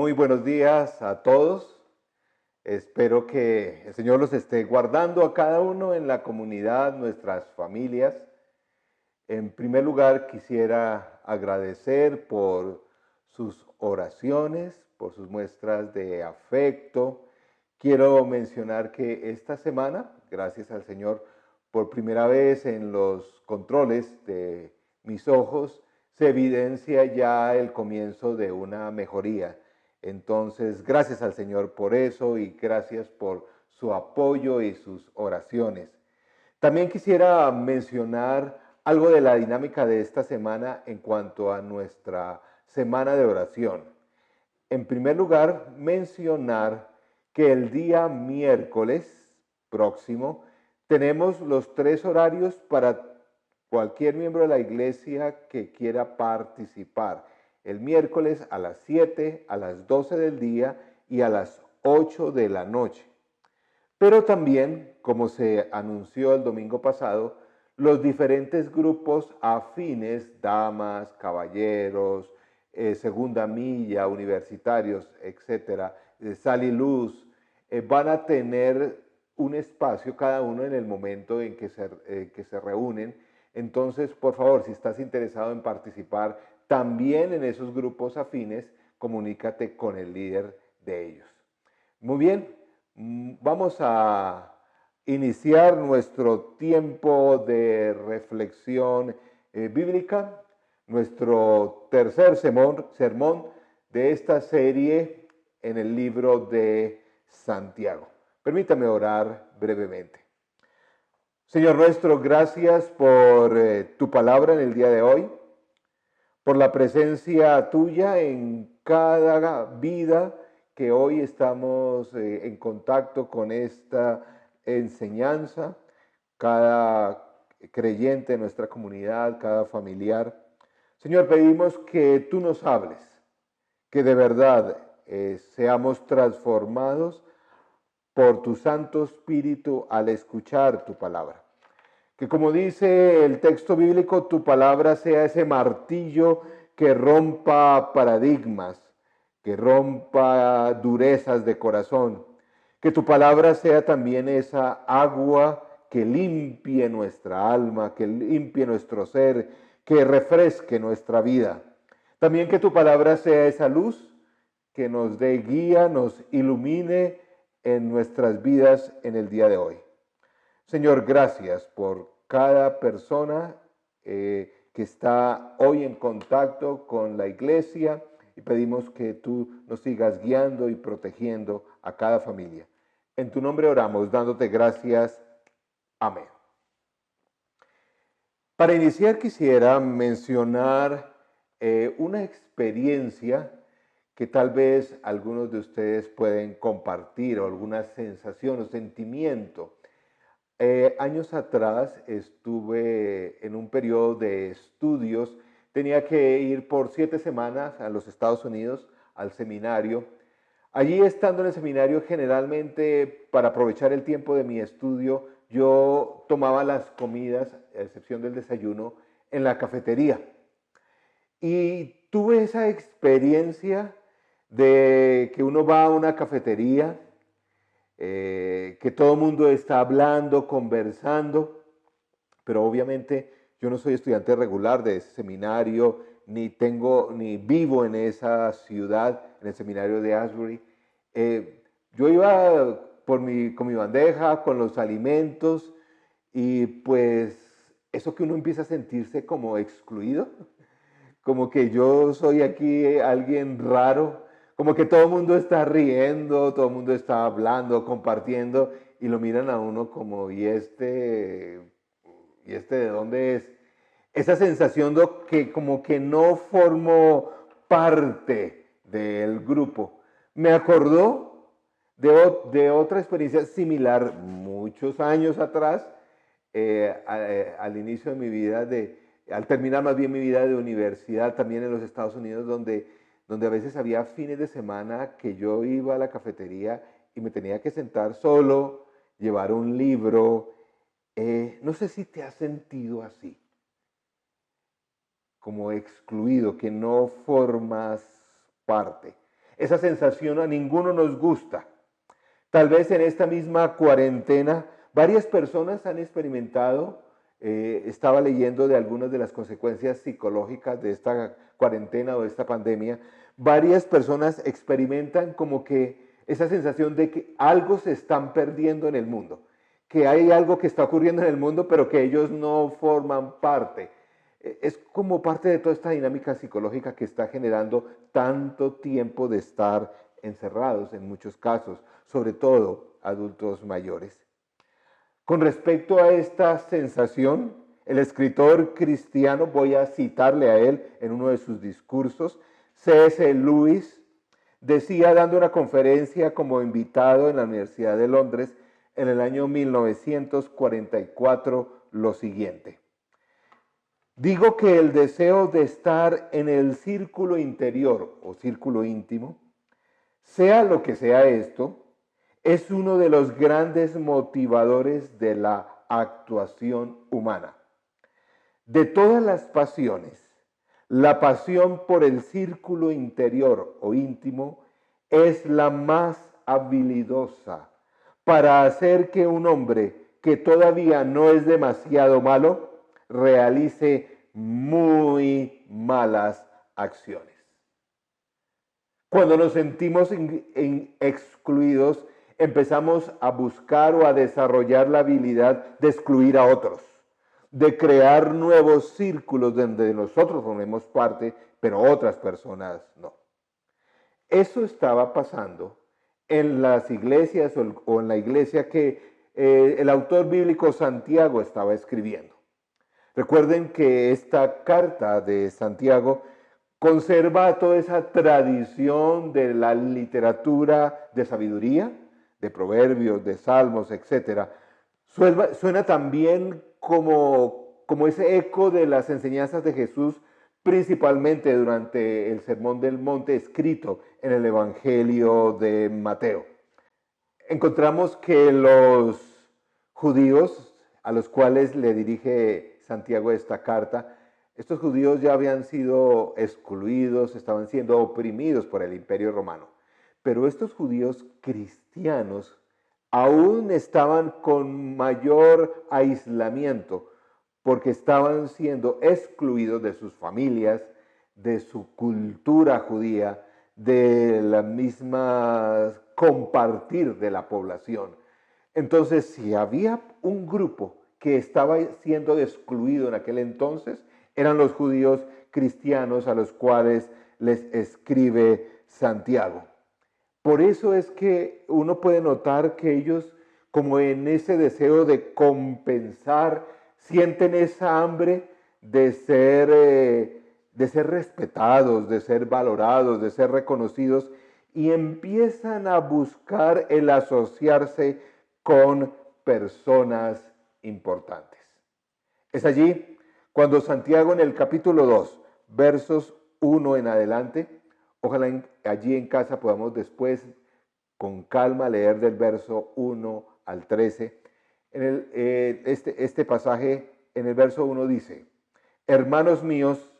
Muy buenos días a todos. Espero que el Señor los esté guardando a cada uno en la comunidad, nuestras familias. En primer lugar, quisiera agradecer por sus oraciones, por sus muestras de afecto. Quiero mencionar que esta semana, gracias al Señor, por primera vez en los controles de mis ojos, se evidencia ya el comienzo de una mejoría. Entonces, gracias al Señor por eso y gracias por su apoyo y sus oraciones. También quisiera mencionar algo de la dinámica de esta semana en cuanto a nuestra semana de oración. En primer lugar, mencionar que el día miércoles próximo tenemos los 3 horarios para cualquier miembro de la iglesia que quiera participar. El miércoles a las 7, a las 12 del día y a las 8 de la noche. Pero también, como se anunció el domingo pasado, los diferentes grupos afines, damas, caballeros, segunda milla, universitarios, etcétera, sal y luz, van a tener un espacio cada uno en el momento en que se reúnen. Entonces, por favor, si estás interesado en participar también en esos grupos afines, comunícate con el líder de ellos. Muy bien, vamos a iniciar nuestro tiempo de reflexión bíblica, nuestro tercer sermón de esta serie en el libro de Santiago. Permítame orar brevemente. Señor nuestro, gracias por tu palabra en el día de hoy, por la presencia tuya en cada vida que hoy estamos en contacto con esta enseñanza, cada creyente de nuestra comunidad, cada familiar. Señor, pedimos que tú nos hables, que de verdad seamos transformados por tu Santo Espíritu al escuchar tu palabra. Que como dice el texto bíblico, tu palabra sea ese martillo que rompa paradigmas, que rompa durezas de corazón. Que tu palabra sea también esa agua que limpie nuestra alma, que limpie nuestro ser, que refresque nuestra vida. También que tu palabra sea esa luz que nos dé guía, nos ilumine en nuestras vidas en el día de hoy. Señor, gracias por cada persona que está hoy en contacto con la iglesia y pedimos que tú nos sigas guiando y protegiendo a cada familia. En tu nombre oramos, dándote gracias. Amén. Para iniciar quisiera mencionar una experiencia que tal vez algunos de ustedes pueden compartir o alguna sensación o sentimiento. Años atrás estuve en un periodo de estudios, tenía que ir por 7 semanas a los Estados Unidos al seminario. Allí estando en el seminario, generalmente para aprovechar el tiempo de mi estudio, yo tomaba las comidas, a excepción del desayuno, en la cafetería. Y tuve esa experiencia de que uno va a una cafetería, que todo el mundo está hablando, conversando, pero obviamente yo no soy estudiante regular de ese seminario, ni vivo en esa ciudad, en el seminario de Asbury. Yo iba con mi bandeja, con los alimentos, y pues eso que uno empieza a sentirse como excluido, como que yo soy aquí alguien raro, como que todo el mundo está riendo, todo el mundo está hablando, compartiendo, y lo miran a uno como, ¿y este de dónde es? Esa sensación de que como que no formo parte del grupo. Me acordó de otra experiencia similar muchos años atrás, al inicio de mi vida, al terminar más bien mi vida de universidad también en los Estados Unidos, donde a veces había fines de semana que yo iba a la cafetería y me tenía que sentar solo, llevar un libro. No sé si te has sentido así, como excluido, que no formas parte. Esa sensación a ninguno nos gusta. Tal vez en esta misma cuarentena varias personas han experimentado, estaba leyendo de algunas de las consecuencias psicológicas de esta cuarentena o de esta pandemia, varias personas experimentan como que esa sensación de que algo se están perdiendo en el mundo, que hay algo que está ocurriendo en el mundo, pero que ellos no forman parte. Es como parte de toda esta dinámica psicológica que está generando tanto tiempo de estar encerrados en muchos casos, sobre todo adultos mayores. Con respecto a esta sensación, el escritor cristiano, voy a citarle a él en uno de sus discursos, C.S. Lewis, decía dando una conferencia como invitado en la Universidad de Londres en el año 1944 lo siguiente: digo que el deseo de estar en el círculo interior o círculo íntimo, sea lo que sea esto, es uno de los grandes motivadores de la actuación humana. De todas las pasiones, la pasión por el círculo interior o íntimo es la más habilidosa para hacer que un hombre que todavía no es demasiado malo realice muy malas acciones. Cuando nos sentimos excluidos, empezamos a buscar o a desarrollar la habilidad de excluir a otros, de crear nuevos círculos donde nosotros formemos parte, pero otras personas no. Eso estaba pasando en las iglesias o en la iglesia que el autor bíblico Santiago estaba escribiendo. Recuerden que esta carta de Santiago conserva toda esa tradición de la literatura de sabiduría, de proverbios, de salmos, etc. Suena también como ese eco de las enseñanzas de Jesús, principalmente durante el Sermón del Monte escrito en el Evangelio de Mateo. Encontramos que los judíos a los cuales le dirige Santiago esta carta, estos judíos ya habían sido excluidos, estaban siendo oprimidos por el Imperio Romano. Pero estos judíos cristianos aún estaban con mayor aislamiento porque estaban siendo excluidos de sus familias, de su cultura judía, de la misma compartir de la población. Entonces, si había un grupo que estaba siendo excluido en aquel entonces, eran los judíos cristianos a los cuales les escribe Santiago. Por eso es que uno puede notar que ellos, como en ese deseo de compensar, sienten esa hambre de ser respetados, de ser valorados, de ser reconocidos, y empiezan a buscar el asociarse con personas importantes. Es allí cuando Santiago en el capítulo 2, versos 1 en adelante, ojalá allí en casa podamos después con calma leer del verso 1 al 13. Este pasaje en el verso 1 dice: hermanos míos,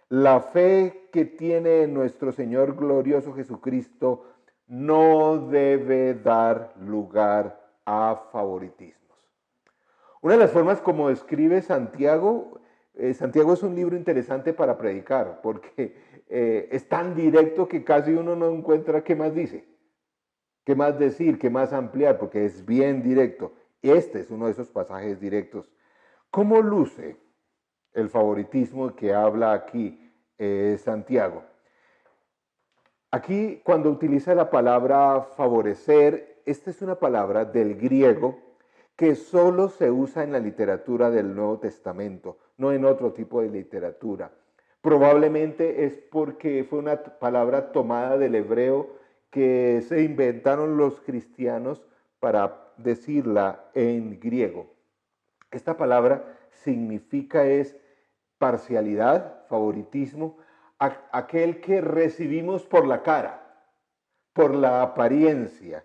la fe que tiene nuestro Señor glorioso Jesucristo no debe dar lugar a favoritismos. Una de las formas como escribe Santiago, Santiago es un libro interesante para predicar, porque es tan directo que casi uno no encuentra qué más dice, qué más decir, qué más ampliar, porque es bien directo. Este es uno de esos pasajes directos. ¿Cómo luce el favoritismo que habla aquí Santiago? Aquí, cuando utiliza la palabra favorecer, esta es una palabra del griego que solo se usa en la literatura del Nuevo Testamento, no en otro tipo de literatura. Probablemente es porque fue una palabra tomada del hebreo que se inventaron los cristianos para decirla en griego. Esta palabra significa es parcialidad, favoritismo, aquel que recibimos por la cara, por la apariencia.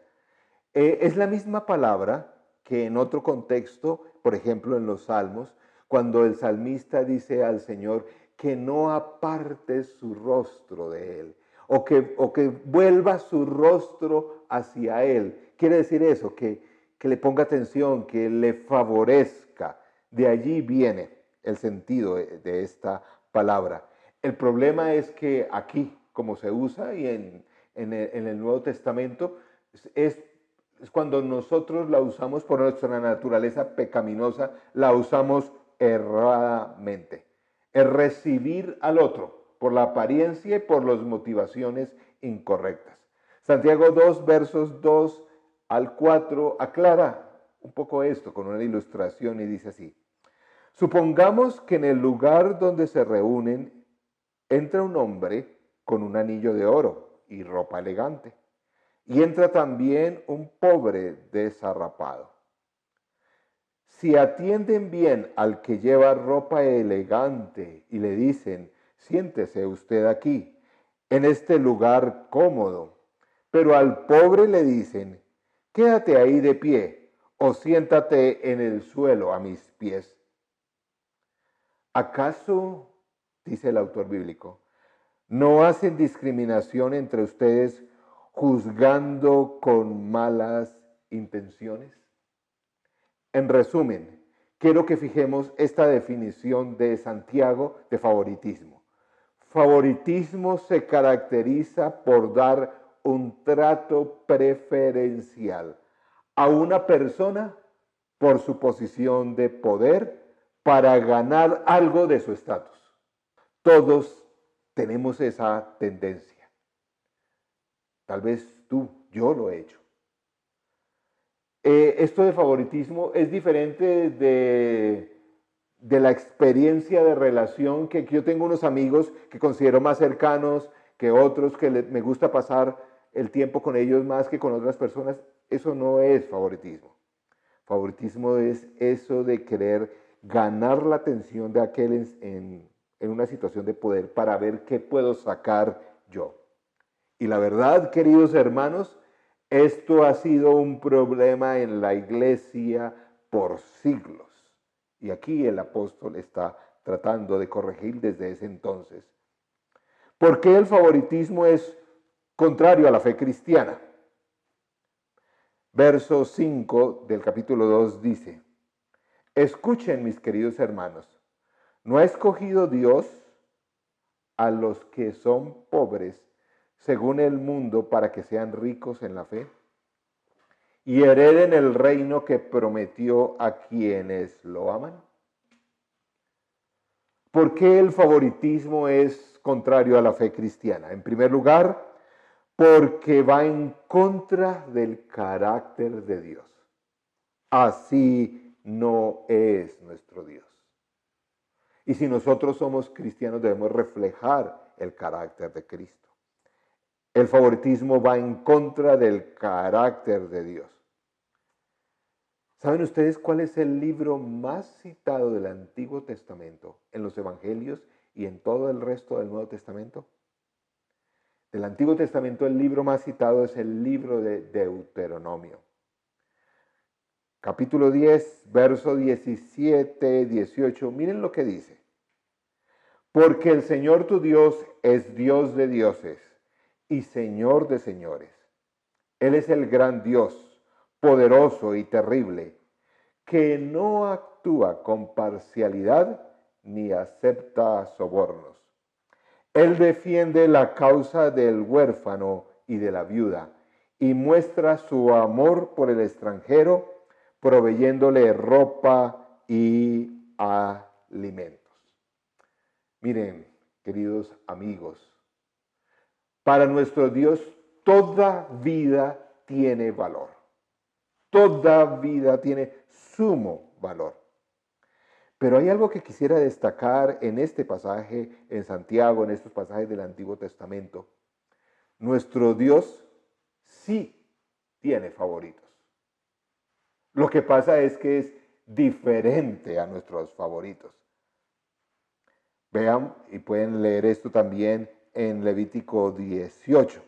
Es la misma palabra que en otro contexto, por ejemplo en los Salmos, cuando el salmista dice al Señor que no aparte su rostro de él, o que vuelva su rostro hacia Él. Quiere decir eso, que le ponga atención, que le favorezca. De allí viene el sentido de esta palabra. El problema es que aquí, como se usa y en el Nuevo Testamento, es cuando nosotros la usamos por nuestra naturaleza pecaminosa, la usamos erradamente. Es recibir al otro por la apariencia y por las motivaciones incorrectas. Santiago 2, versos 2 al 4, aclara un poco esto con una ilustración y dice así: supongamos que en el lugar donde se reúnen entra un hombre con un anillo de oro y ropa elegante, y entra también un pobre desarrapado. Si atienden bien al que lleva ropa elegante y le dicen: siéntese usted aquí, en este lugar cómodo, pero al pobre le dicen: quédate ahí de pie o siéntate en el suelo a mis pies. ¿Acaso, dice el autor bíblico, no hacen discriminación entre ustedes juzgando con malas intenciones? En resumen, quiero que fijemos esta definición de Santiago de favoritismo. Favoritismo se caracteriza por dar un trato preferencial a una persona por su posición de poder para ganar algo de su estatus. Todos tenemos esa tendencia. Tal vez tú, yo lo he hecho. Esto de favoritismo es diferente de la experiencia de relación que yo tengo unos amigos que considero más cercanos que otros, que me gusta pasar el tiempo con ellos más que con otras personas. Eso no es favoritismo. Favoritismo es eso de querer ganar la atención de aquel en una situación de poder para ver qué puedo sacar yo. Y la verdad, queridos hermanos, esto ha sido un problema en la iglesia por siglos. Y aquí el apóstol está tratando de corregir desde ese entonces. ¿Por qué el favoritismo es contrario a la fe cristiana? Verso 5 del capítulo 2 dice: escuchen, mis queridos hermanos, ¿no ha escogido Dios a los que son pobres según el mundo para que sean ricos en la fe y hereden el reino que prometió a quienes lo aman? ¿Por qué el favoritismo es contrario a la fe cristiana? En primer lugar, porque va en contra del carácter de Dios. Así no es nuestro Dios. Y si nosotros somos cristianos, debemos reflejar el carácter de Cristo. El favoritismo va en contra del carácter de Dios. ¿Saben ustedes cuál es el libro más citado del Antiguo Testamento en los Evangelios y en todo el resto del Nuevo Testamento? Del Antiguo Testamento el libro más citado es el libro de Deuteronomio. Capítulo 10, verso 17, 18. Miren lo que dice: porque el Señor tu Dios es Dios de dioses y Señor de señores. Él es el gran Dios, poderoso y terrible, que no actúa con parcialidad ni acepta sobornos. Él defiende la causa del huérfano y de la viuda y muestra su amor por el extranjero, proveyéndole ropa y alimentos. Miren, queridos amigos, para nuestro Dios toda vida tiene valor. Toda vida tiene sumo valor. Pero hay algo que quisiera destacar en este pasaje, en Santiago, en estos pasajes del Antiguo Testamento. Nuestro Dios sí tiene favoritos. Lo que pasa es que es diferente a nuestros favoritos. Vean y pueden leer esto también en Levítico 18.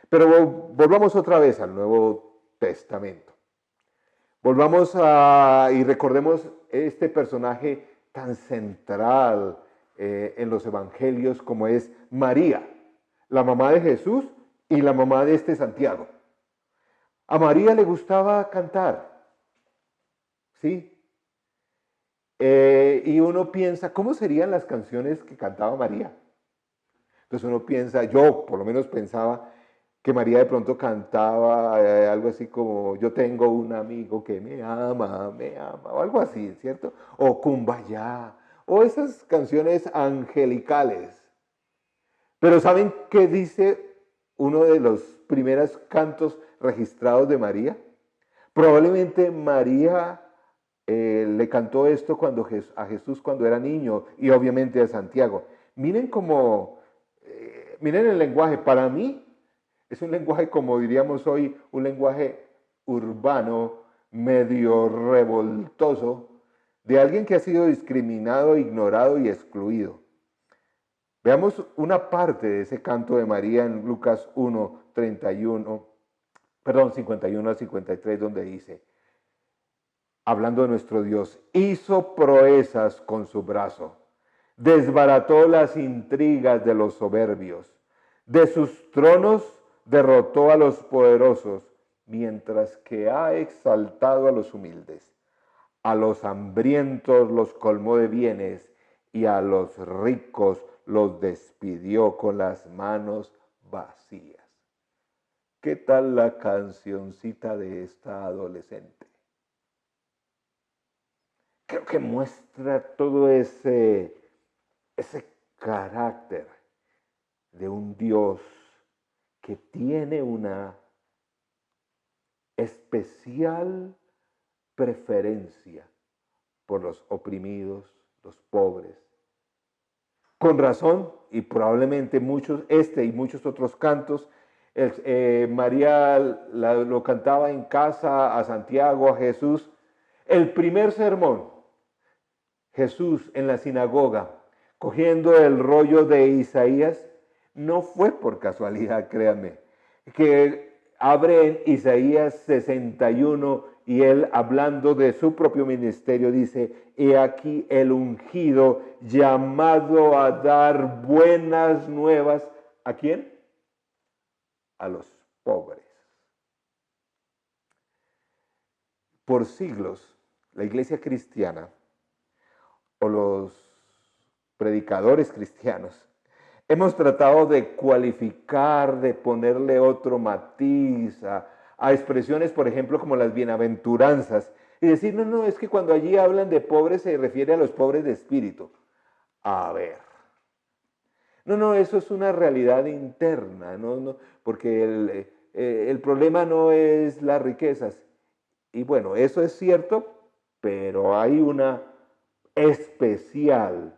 Pero volvamos otra vez al Nuevo Testamento. Volvamos y recordemos este personaje tan central en los evangelios como es María, la mamá de Jesús y la mamá de este Santiago. A María le gustaba cantar, ¿sí? Y uno piensa, ¿cómo serían las canciones que cantaba María? Entonces uno piensa, yo por lo menos pensaba que María de pronto cantaba algo así como, yo tengo un amigo que me ama, o algo así, ¿cierto? O Kumbaya, o esas canciones angelicales. Pero ¿saben qué dice uno de los primeros cantos registrados de María? Probablemente María le cantó esto a Jesús cuando era niño y obviamente a Santiago. Miren miren el lenguaje. Para mí es un lenguaje, como diríamos hoy, un lenguaje urbano, medio revoltoso, de alguien que ha sido discriminado, ignorado y excluido. Veamos una parte de ese canto de María en Lucas 1, 31, perdón, 51 al 53, donde dice, hablando de nuestro Dios, hizo proezas con su brazo, desbarató las intrigas de los soberbios, de sus tronos derrotó a los poderosos, mientras que ha exaltado a los humildes. A los hambrientos los colmó de bienes y a los ricos los despidió con las manos vacías. ¿Qué tal la cancioncita de esta adolescente? Creo que muestra todo ese carácter de un Dios que tiene una especial preferencia por los oprimidos, los pobres. Con razón, y probablemente muchos, y muchos otros cantos, María lo cantaba en casa a Santiago, a Jesús. El primer sermón, Jesús en la sinagoga, cogiendo el rollo de Isaías, no fue por casualidad, créanme, que abre en Isaías 61 y él hablando de su propio ministerio dice, he aquí el ungido llamado a dar buenas nuevas, ¿a quién? A los pobres. Por siglos, la iglesia cristiana o los predicadores cristianos hemos tratado de cualificar, de ponerle otro matiz a expresiones, por ejemplo, como las bienaventuranzas, y decir, no, no, es que cuando allí hablan de pobres se refiere a los pobres de espíritu. A ver. No, no, eso es una realidad interna, no, no, porque el problema no es las riquezas. Y bueno, eso es cierto, pero hay una especial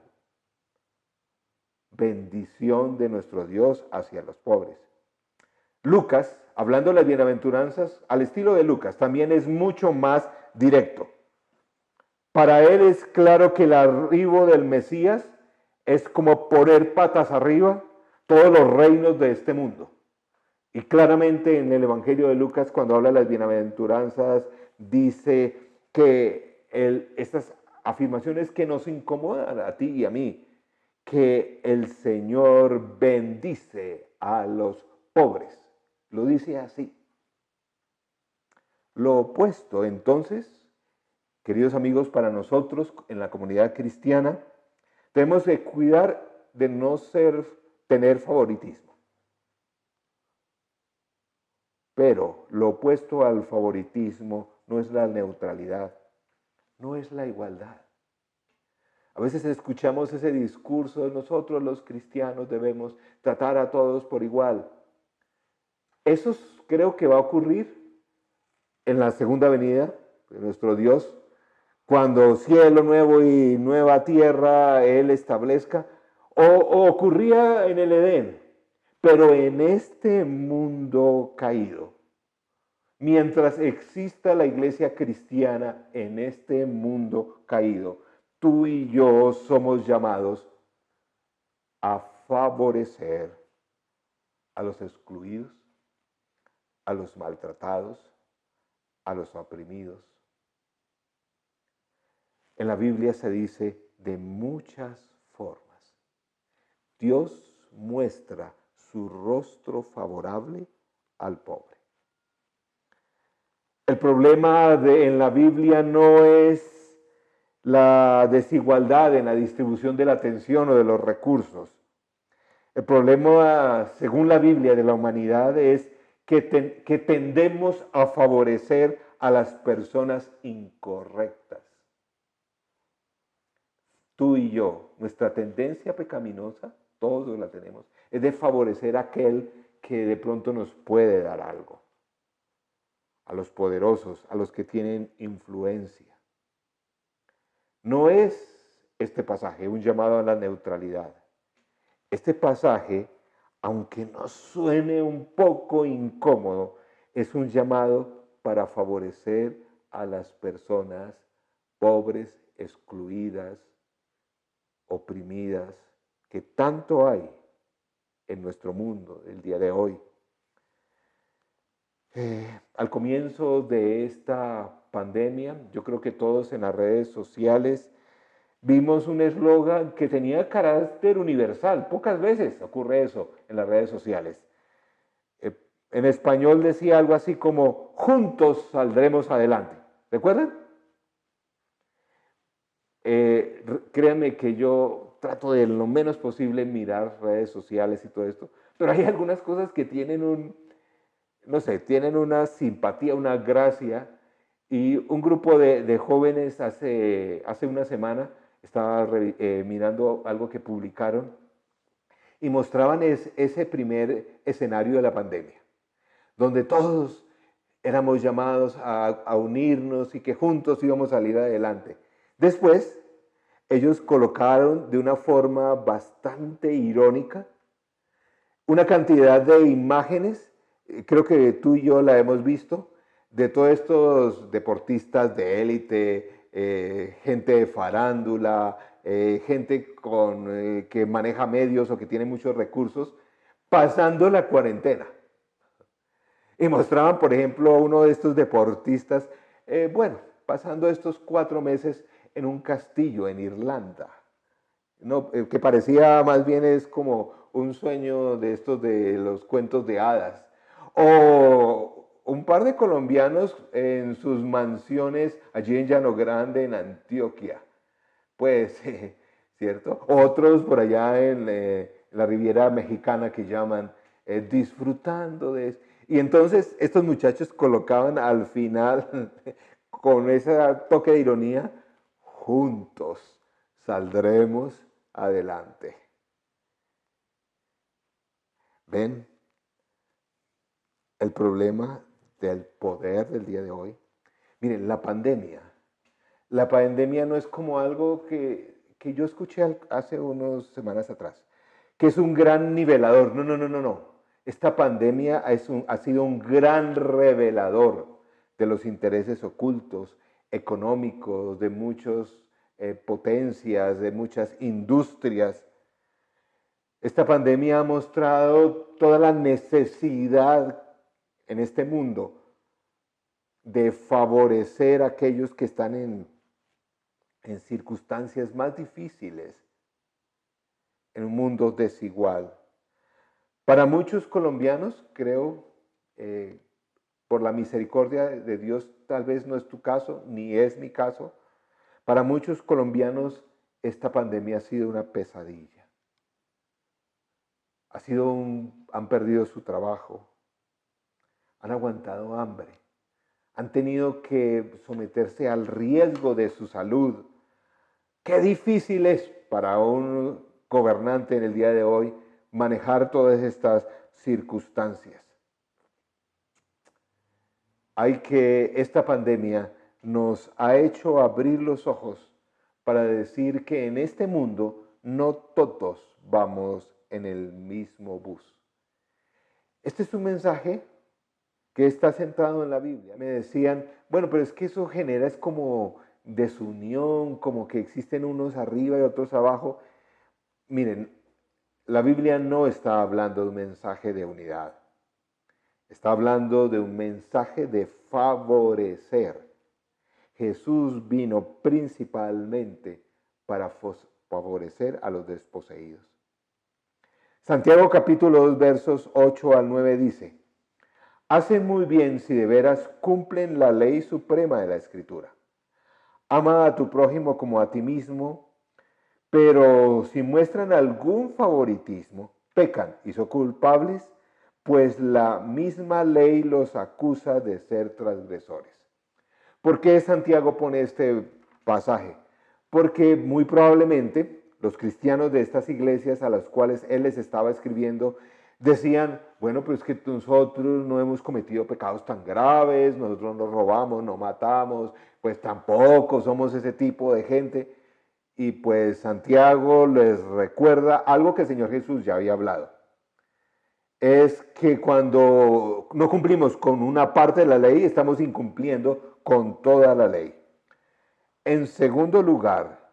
bendición de nuestro Dios hacia los pobres. Lucas, hablando de las bienaventuranzas, al estilo de Lucas, también es mucho más directo. Para él es claro que el arribo del Mesías es como poner patas arriba todos los reinos de este mundo. Y claramente en el Evangelio de Lucas, cuando habla de las bienaventuranzas, dice que estas afirmaciones que nos incomodan a ti y a mí, que el Señor bendice a los pobres. Lo dice así. Lo opuesto, entonces, queridos amigos, para nosotros en la comunidad cristiana, tenemos que cuidar de no tener favoritismo. Pero lo opuesto al favoritismo no es la neutralidad, no es la igualdad. A veces escuchamos ese discurso, nosotros los cristianos debemos tratar a todos por igual. Eso creo que va a ocurrir en la segunda venida de nuestro Dios, cuando cielo nuevo y nueva tierra Él establezca, o ocurría en el Edén, pero en este mundo caído. Mientras exista la iglesia cristiana en este mundo caído, tú y yo somos llamados a favorecer a los excluidos, a los maltratados, a los oprimidos. En la Biblia se dice de muchas formas. Dios muestra su rostro favorable al pobre. El problema en la Biblia no es la desigualdad en la distribución de la atención o de los recursos. El problema, según la Biblia, de la humanidad es que tendemos a favorecer a las personas incorrectas. Tú y yo, nuestra tendencia pecaminosa, todos la tenemos, es de favorecer a aquel que de pronto nos puede dar algo. A los poderosos, a los que tienen influencia. No es este pasaje un llamado a la neutralidad. Este pasaje, aunque nos suene un poco incómodo, es un llamado para favorecer a las personas pobres, excluidas, oprimidas, que tanto hay en nuestro mundo el día de hoy. Al comienzo de esta pandemia, yo creo que todos en las redes sociales vimos un eslogan que tenía carácter universal. Pocas veces ocurre eso en las redes sociales. En español decía algo así como, juntos saldremos adelante. ¿Recuerdan? Créanme que yo trato de lo menos posible mirar redes sociales y todo esto, pero hay algunas cosas que tienen no sé, tienen una simpatía, una gracia, y un grupo de jóvenes hace una semana estaba mirando algo que publicaron y mostraban ese primer escenario de la pandemia, donde todos éramos llamados a unirnos y que juntos íbamos a salir adelante. Después, ellos colocaron de una forma bastante irónica una cantidad de imágenes, creo que tú y yo la hemos visto, de todos estos deportistas de élite, gente de farándula, gente que maneja medios o que tiene muchos recursos, pasando la cuarentena. Y mostraban, por ejemplo, a uno de estos deportistas, pasando estos 4 meses en un castillo en Irlanda. No, que parecía más bien es como un sueño de estos de los cuentos de hadas. O un par de colombianos en sus mansiones allí en Llano Grande, en Antioquia. Pues, ¿cierto? Otros por allá en la Riviera Mexicana que llaman, disfrutando de eso. Y entonces estos muchachos colocaban al final, con ese toque de ironía, juntos saldremos adelante. ¿Ven el problema del poder del día de hoy? Miren, la pandemia no es como algo que yo escuché hace unas semanas atrás, que es un gran nivelador. No, no, no, no, no. Esta pandemia ha sido un gran revelador de los intereses ocultos, económicos, de muchas potencias, de muchas industrias. Esta pandemia ha mostrado toda la necesidad en este mundo de favorecer a aquellos que están en circunstancias más difíciles, en un mundo desigual. Para muchos colombianos, creo, por la misericordia de Dios, tal vez no es tu caso, ni es mi caso, para muchos colombianos esta pandemia ha sido una pesadilla. Han perdido su trabajo, han aguantado hambre, han tenido que someterse al riesgo de su salud. Qué difícil es para un gobernante en el día de hoy manejar todas estas circunstancias. Esta pandemia nos ha hecho abrir los ojos para decir que en este mundo no todos vamos en el mismo bus. Este es un mensaje que está centrado en la Biblia. Me decían, bueno, pero es que eso genera es como desunión, como que existen unos arriba y otros abajo. Miren, la Biblia no está hablando de un mensaje de unidad. Está hablando de un mensaje de favorecer. Jesús vino principalmente para favorecer a los desposeídos. Santiago capítulo 2 versos 8 al 9 dice: hacen muy bien si de veras cumplen la ley suprema de la Escritura. Ama a tu prójimo como a ti mismo, pero si muestran algún favoritismo, pecan y son culpables, pues la misma ley los acusa de ser transgresores. ¿Por qué Santiago pone este pasaje? Porque muy probablemente los cristianos de estas iglesias a las cuales él les estaba escribiendo decían, bueno, pues que nosotros no hemos cometido pecados tan graves, nosotros no robamos, no matamos, pues tampoco somos ese tipo de gente. Y pues Santiago les recuerda algo que el Señor Jesús ya había hablado. Es que cuando no cumplimos con una parte de la ley, estamos incumpliendo con toda la ley. En segundo lugar,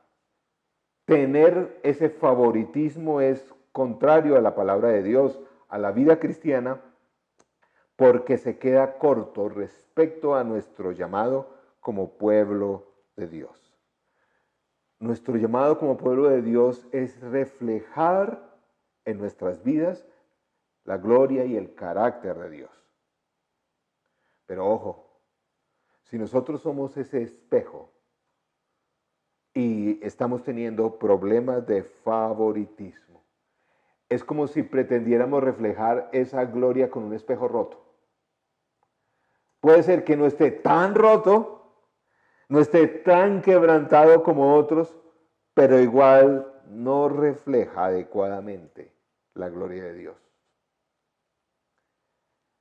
tener ese favoritismo es contrario a la palabra de Dios, a la vida cristiana, porque se queda corto respecto a nuestro llamado como pueblo de Dios. Nuestro llamado como pueblo de Dios es reflejar en nuestras vidas la gloria y el carácter de Dios. Pero ojo, si nosotros somos ese espejo y estamos teniendo problemas de favoritismo, es como si pretendiéramos reflejar esa gloria con un espejo roto. Puede ser que no esté tan roto, no esté tan quebrantado como otros, pero igual no refleja adecuadamente la gloria de Dios.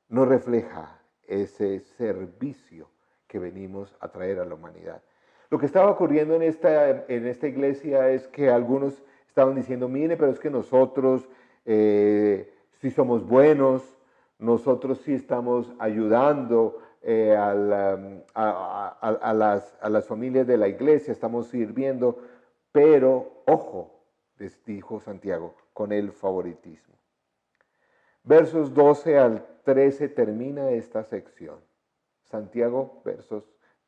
No refleja ese servicio que venimos a traer a la humanidad. Lo que estaba ocurriendo en esta iglesia es que algunos estaban diciendo, mire, pero es que nosotros sí somos buenos, nosotros sí estamos ayudando a las familias de la iglesia, estamos sirviendo, pero ojo, les dijo Santiago, con el favoritismo. Versos 12 al 13 termina esta sección. Santiago,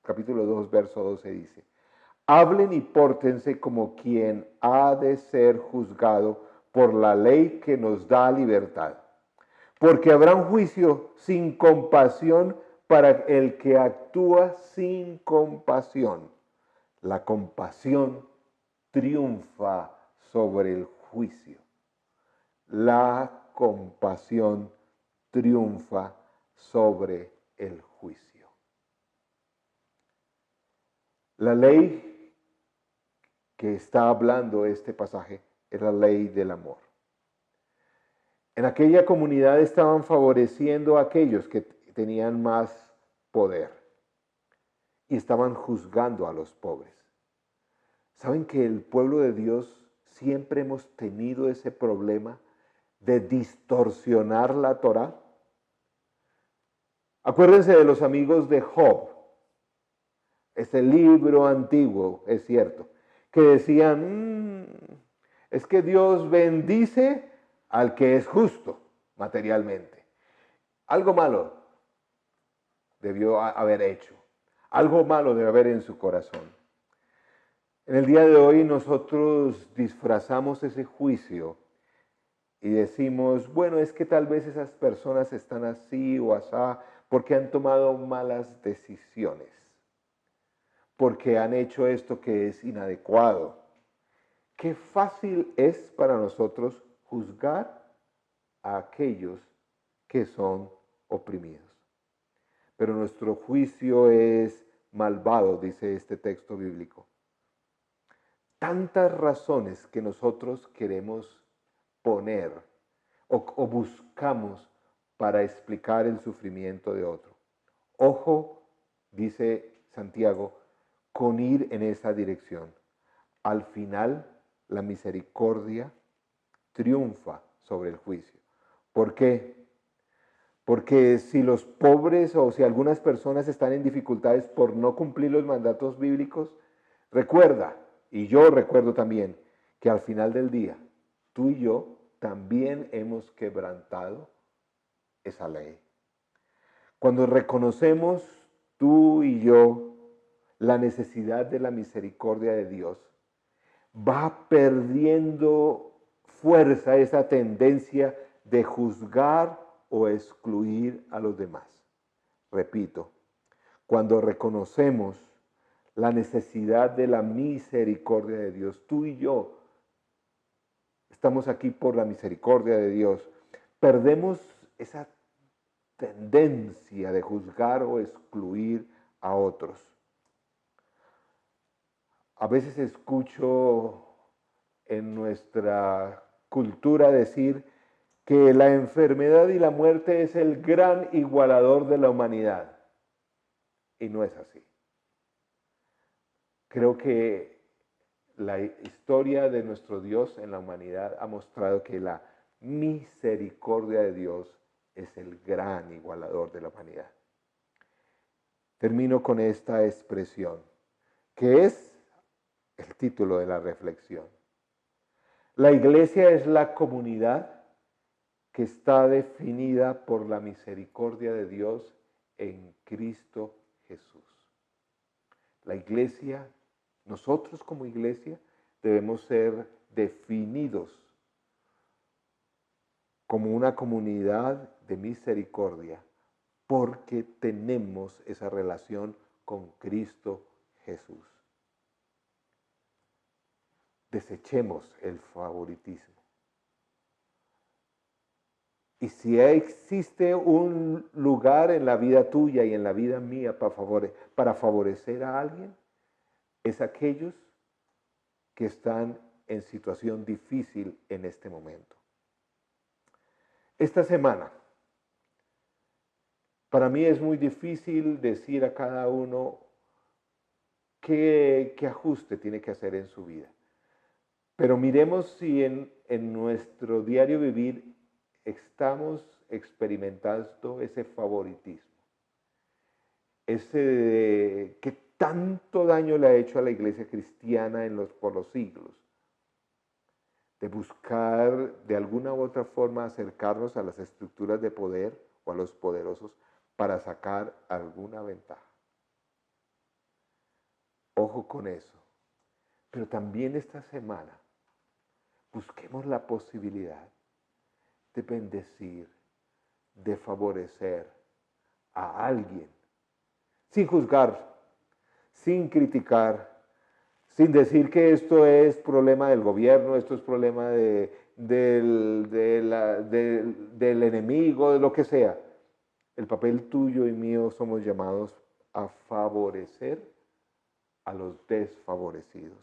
capítulo 2, verso 12 dice: hablen y pórtense como quien ha de ser juzgado por la ley que nos da libertad. Porque habrá un juicio sin compasión para el que actúa sin compasión. La compasión triunfa sobre el juicio. La compasión triunfa sobre el juicio. La ley que está hablando este pasaje es la ley del amor. En aquella comunidad estaban favoreciendo a aquellos que tenían más poder y estaban juzgando a los pobres. ¿Saben que el pueblo de Dios siempre hemos tenido ese problema de distorsionar la Torá? Acuérdense de los amigos de Job, este libro antiguo, es cierto, que decían, es que Dios bendice al que es justo materialmente. Algo malo debió haber hecho, algo malo debe haber en su corazón. En el día de hoy nosotros disfrazamos ese juicio y decimos, bueno, es que tal vez esas personas están así o asá porque han tomado malas decisiones, porque han hecho esto que es inadecuado. Qué fácil es para nosotros juzgar a aquellos que son oprimidos. Pero nuestro juicio es malvado, dice este texto bíblico. Tantas razones que nosotros queremos poner o buscamos para explicar el sufrimiento de otro. Ojo, dice Santiago, con ir en esa dirección. Al final, la misericordia triunfa sobre el juicio. ¿Por qué? Porque si los pobres o si algunas personas están en dificultades por no cumplir los mandatos bíblicos, recuerda, y yo recuerdo también, que al final del día, tú y yo también hemos quebrantado esa ley. Cuando reconocemos tú y yo la necesidad de la misericordia de Dios, va perdiendo fuerza esa tendencia de juzgar o excluir a los demás. Repito, cuando reconocemos la necesidad de la misericordia de Dios, tú y yo estamos aquí por la misericordia de Dios, perdemos esa tendencia de juzgar o excluir a otros. A veces escucho en nuestra cultura decir que la enfermedad y la muerte es el gran igualador de la humanidad. Y no es así. Creo que la historia de nuestro Dios en la humanidad ha mostrado que la misericordia de Dios es el gran igualador de la humanidad. Termino con esta expresión, que es el título de la reflexión. La iglesia es la comunidad que está definida por la misericordia de Dios en Cristo Jesús. La iglesia, nosotros como iglesia, debemos ser definidos como una comunidad de misericordia porque tenemos esa relación con Cristo Jesús. Desechemos el favoritismo. Y si existe un lugar en la vida tuya y en la vida mía para favorecer a alguien, es aquellos que están en situación difícil en este momento. Esta semana, para mí es muy difícil decir a cada uno qué ajuste tiene que hacer en su vida. Pero miremos si en nuestro diario vivir estamos experimentando ese favoritismo, ese que tanto daño le ha hecho a la iglesia cristiana por los siglos, de buscar de alguna u otra forma acercarnos a las estructuras de poder o a los poderosos para sacar alguna ventaja. Ojo con eso. Pero también esta semana busquemos la posibilidad de bendecir, de favorecer a alguien, sin juzgar, sin criticar, sin decir que esto es problema del gobierno, esto es problema del enemigo, de lo que sea. El papel tuyo y mío somos llamados a favorecer a los desfavorecidos.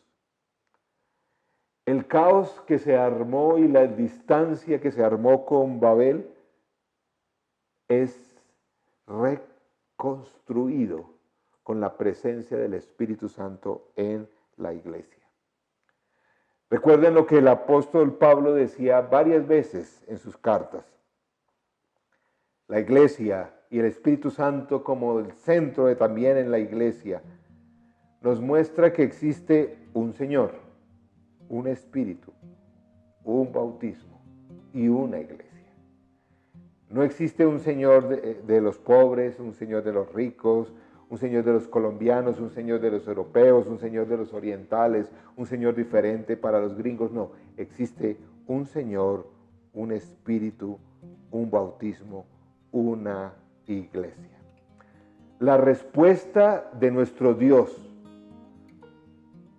El caos que se armó y la distancia que se armó con Babel es reconstruido con la presencia del Espíritu Santo en la iglesia. Recuerden lo que el apóstol Pablo decía varias veces en sus cartas. La iglesia y el Espíritu Santo como el centro también en la iglesia nos muestra que existe un Señor, un Espíritu, un bautismo y una iglesia. No existe un Señor de los pobres, un Señor de los ricos, un Señor de los colombianos, un Señor de los europeos, un Señor de los orientales, un Señor diferente para los gringos. No, existe un Señor, un Espíritu, un bautismo, una iglesia. La respuesta de nuestro Dios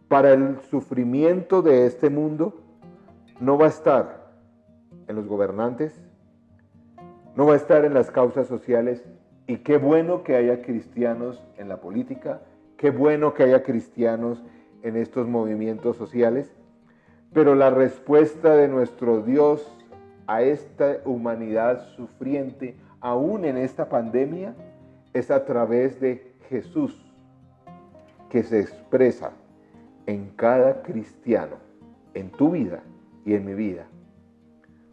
para el sufrimiento de este mundo no va a estar en los gobernantes, no va a estar en las causas sociales, y qué bueno que haya cristianos en la política, qué bueno que haya cristianos en estos movimientos sociales, pero la respuesta de nuestro Dios a esta humanidad sufriente, aún en esta pandemia, es a través de Jesús, que se expresa en cada cristiano, en tu vida y en mi vida,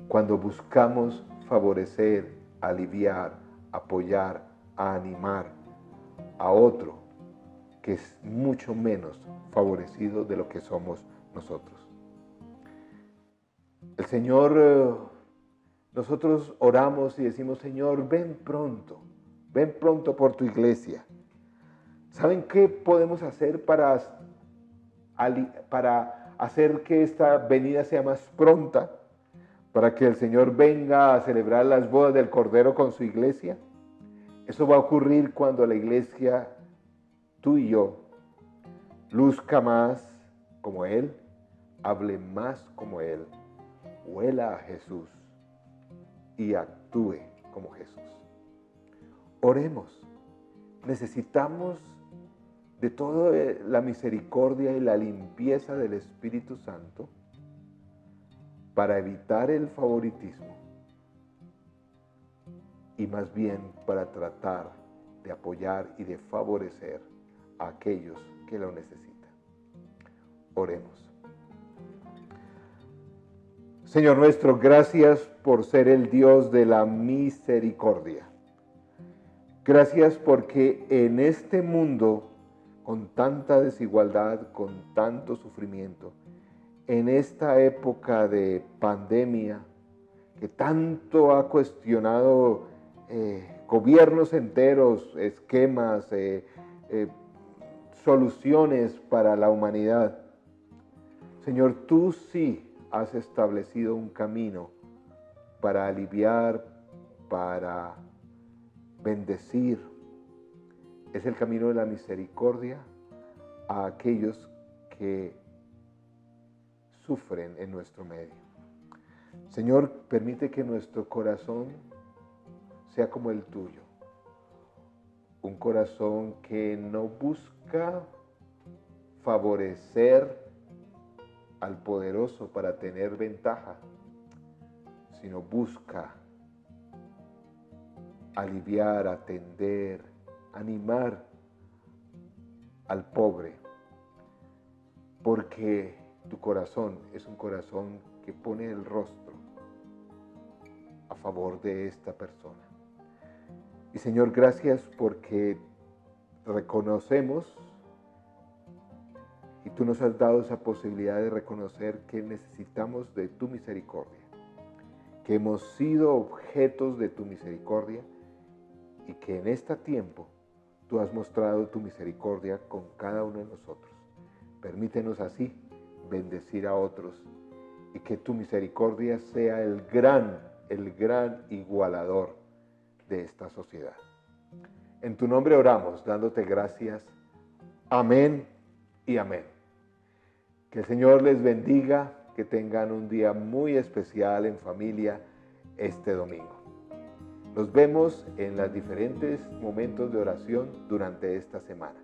cuando buscamos favorecer, aliviar, apoyar, animar a otro que es mucho menos favorecido de lo que somos nosotros. El Señor, nosotros oramos y decimos, Señor, ven pronto por tu iglesia. ¿Saben qué podemos hacer para hacer que esta venida sea más pronta? para que el Señor venga a celebrar las bodas del Cordero con su iglesia. Eso va a ocurrir cuando la iglesia, tú y yo, luzca más como Él, hable más como Él, huela a Jesús y actúe como Jesús. Oremos. Necesitamos de toda la misericordia y la limpieza del Espíritu Santo para evitar el favoritismo y más bien para tratar de apoyar y de favorecer a aquellos que lo necesitan. Oremos. Señor nuestro, gracias por ser el Dios de la misericordia. Gracias porque en este mundo, con tanta desigualdad, con tanto sufrimiento, en esta época de pandemia que tanto ha cuestionado gobiernos enteros, esquemas, soluciones para la humanidad, Señor, tú sí has establecido un camino para aliviar, para bendecir. Es el camino de la misericordia a aquellos que sufren en nuestro medio. Señor, permite que nuestro corazón sea como el tuyo. Un corazón que no busca favorecer al poderoso para tener ventaja, sino busca aliviar, atender, animar al pobre, porque tu corazón es un corazón que pone el rostro a favor de esta persona. Y Señor, gracias porque reconocemos y tú nos has dado esa posibilidad de reconocer que necesitamos de tu misericordia, que hemos sido objetos de tu misericordia y que en este tiempo tú has mostrado tu misericordia con cada uno de nosotros. Permítenos así bendecir a otros y que tu misericordia sea el gran igualador de esta sociedad. En tu nombre oramos, dándote gracias. Amén y amén. Que el Señor les bendiga, que tengan un día muy especial en familia este domingo. Nos vemos en los diferentes momentos de oración durante esta semana.